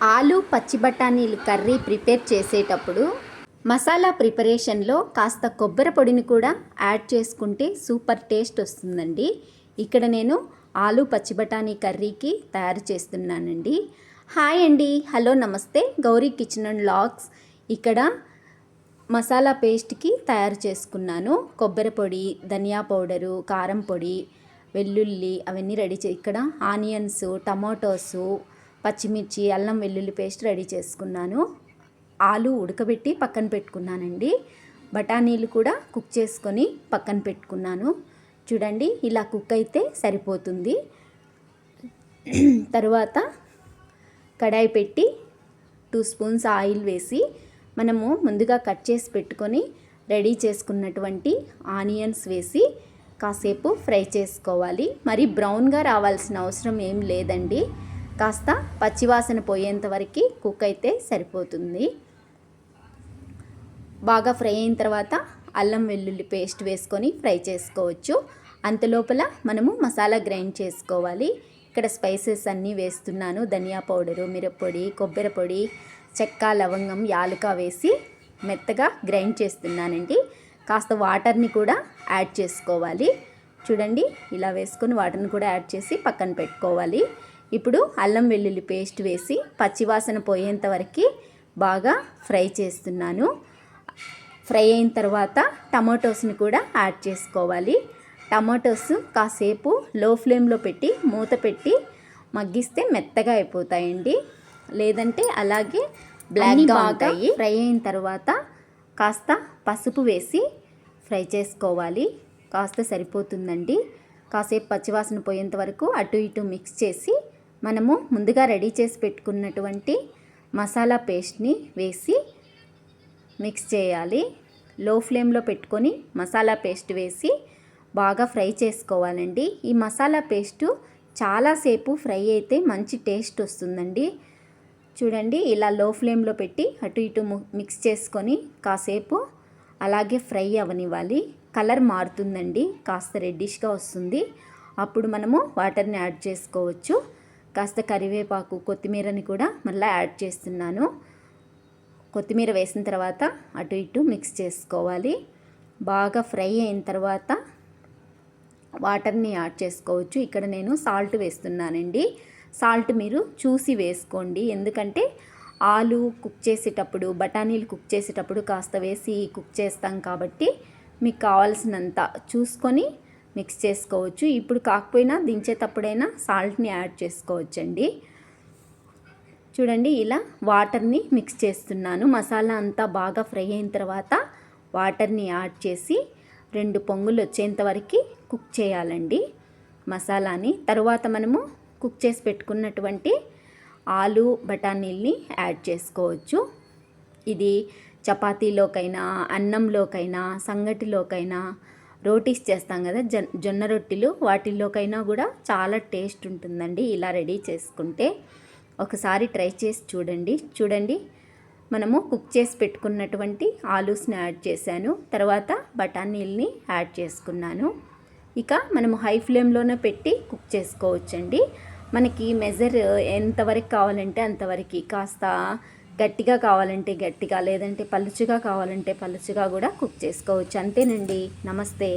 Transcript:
ఆలు పచ్చి బఠానీలు కర్రీ ప్రిపేర్ చేసేటప్పుడు మసాలా ప్రిపరేషన్లో కాస్త కొబ్బరి పొడిని కూడా యాడ్ చేసుకుంటే సూపర్ టేస్ట్ వస్తుందండి. ఇక్కడ నేను ఆలు పచ్చి బఠానీ కర్రీకి తయారు చేస్తున్నానండి. హాయ్ అండి, హలో నమస్తే, గౌరీ కిచెన్ అండ్ వ్లాగ్స్. ఇక్కడ మసాలా పేస్ట్కి తయారు చేసుకున్నాను. కొబ్బరి పొడి, ధనియా పౌడరు, కారం పొడి, వెల్లుల్లి అవన్నీ రెడీ ఇక్కడ ఆనియన్స్, టమాటోసు, పచ్చిమిర్చి, అల్లం వెల్లుల్లి పేస్ట్ రెడీ చేసుకున్నాను. ఆలు ఉడకబెట్టి పక్కన పెట్టుకున్నానండి. బఠానీలు కూడా కుక్ చేసుకొని పక్కన పెట్టుకున్నాను. చూడండి, ఇలా కుక్ అయితే సరిపోతుంది. తర్వాత కడాయి పెట్టి 2 స్పూన్స్ ఆయిల్ వేసి మనము ముందుగా కట్ చేసి పెట్టుకొని రెడీ చేసుకున్నటువంటి ఆనియన్స్ వేసి కాసేపు ఫ్రై చేసుకోవాలి. మరి బ్రౌన్గా రావాల్సిన అవసరం ఏం లేదండి. కాస్త పచ్చివాసన పోయేంత వరకు కుక్ అయితే సరిపోతుంది. బాగా ఫ్రై అయిన తర్వాత అల్లం వెల్లుల్లి పేస్ట్ వేసుకొని ఫ్రై చేసుకోవచ్చు. అంతలోపల మనము మసాలా గ్రైండ్ చేసుకోవాలి. ఇక్కడ స్పైసెస్ అన్నీ వేస్తున్నాను. ధనియా పౌడరు, మిరప్పొడి, కొబ్బరి పొడి, చెక్క, లవంగం, యాలుక వేసి మెత్తగా గ్రైండ్ చేస్తున్నానండి. కాస్త వాటర్ని కూడా యాడ్ చేసుకోవాలి. చూడండి, ఇలా వేసుకొని వాటర్ని కూడా యాడ్ చేసి పక్కన పెట్టుకోవాలి. ఇప్పుడు అల్లం వెల్లుల్లి పేస్ట్ వేసి పచ్చివాసన పోయేంత వరకు బాగా ఫ్రై చేస్తున్నాను. ఫ్రై అయిన తర్వాత టమాటోస్ని కూడా యాడ్ చేసుకోవాలి. టమాటోస్ కాసేపు లో ఫ్లేమ్లో పెట్టి మూత పెట్టి మగ్గిస్తే మెత్తగా అయిపోతాయండి. లేదంటే అలాగే బ్లాక్గా ఉంటాయి. ఫ్రై అయిన తర్వాత కాస్త పసుపు వేసి ఫ్రై చేసుకోవాలి. కాస్త సరిపోతుందండి. కాసేపు పచ్చివాసన పోయేంత వరకు అటు ఇటు మిక్స్ చేసి మనము ముందుగా రెడీ చేసి పెట్టుకున్నటువంటి మసాలా పేస్ట్ని వేసి మిక్స్ చేయాలి. లో ఫ్లేమ్లో పెట్టుకొని మసాలా పేస్ట్ వేసి బాగా ఫ్రై చేసుకోవాలండి. ఈ మసాలా పేస్టు చాలాసేపు ఫ్రై అయితే మంచి టేస్ట్ వస్తుందండి. చూడండి, ఇలా లో ఫ్లేమ్లో పెట్టి అటు ఇటు మిక్స్ చేసుకొని కాసేపు అలాగే ఫ్రై అవనివ్వాలి. కలర్ మారుతుందండి, కాస్త రెడ్డిష్గా వస్తుంది. అప్పుడు మనము వాటర్ని యాడ్ చేసుకోవచ్చు. కాస్త కరివేపాకు, కొత్తిమీరని కూడా మళ్ళీ యాడ్ చేస్తున్నాను. కొత్తిమీర వేసిన తర్వాత అటు ఇటు మిక్స్ చేసుకోవాలి. బాగా ఫ్రై అయిన తర్వాత వాటర్ని యాడ్ చేసుకోవచ్చు. ఇక్కడ నేను సాల్ట్ వేస్తున్నానండి. సాల్ట్ మీరు చూసి వేసుకోండి. ఎందుకంటే ఆలు కుక్ చేసేటప్పుడు, బఠానీలు కుక్ చేసేటప్పుడు కాస్త వేసి కుక్ చేస్తాం కాబట్టి మీకు కావాల్సినంత చూసుకొని మిక్స్ చేసుకోవచ్చు. ఇప్పుడు కాకపోయినా దించేటప్పుడైనా సాల్ట్ని యాడ్ చేసుకోవచ్చండి. చూడండి, ఇలా వాటర్ని మిక్స్ చేస్తున్నాను. మసాలా అంతా బాగా ఫ్రై అయిన తర్వాత వాటర్ని యాడ్ చేసి 2 పొంగులు వచ్చేంత వరకు కుక్ చేయాలండి మసాలాని. తర్వాత మనము కుక్ చేసి పెట్టుకున్నటువంటి ఆలు బఠానీల్ని యాడ్ చేసుకోవచ్చు. ఇది చపాతీలోకైనా, అన్నంలోకైనా, సంగటిలోకైనా, రోటీస్ చేస్తాం కదా, జొన్న రొట్టెలు, వాటిల్లోకైనా కూడా చాలా టేస్ట్ ఉంటుందండి ఇలా రెడీ చేసుకుంటే. ఒకసారి ట్రై చేసి చూడండి. మనము కుక్ చేసి పెట్టుకున్నటువంటి ఆలూస్ని యాడ్ చేశాను. తర్వాత బఠానీల్ని యాడ్ చేసుకున్నాను. ఇక మనము హై ఫ్లేమ్లోనే పెట్టి కుక్ చేసుకోవచ్చండి. మనకి మెజర్ ఎంతవరకు కావాలంటే అంతవరకు, కాస్త గట్టిగా కావాలంటే గట్టిగా, లేదంటే పలుచగా కావాలంటే పలుచగా కూడా కుక్ చేసుకోవచ్చు. అంతేనండి. నమస్తే.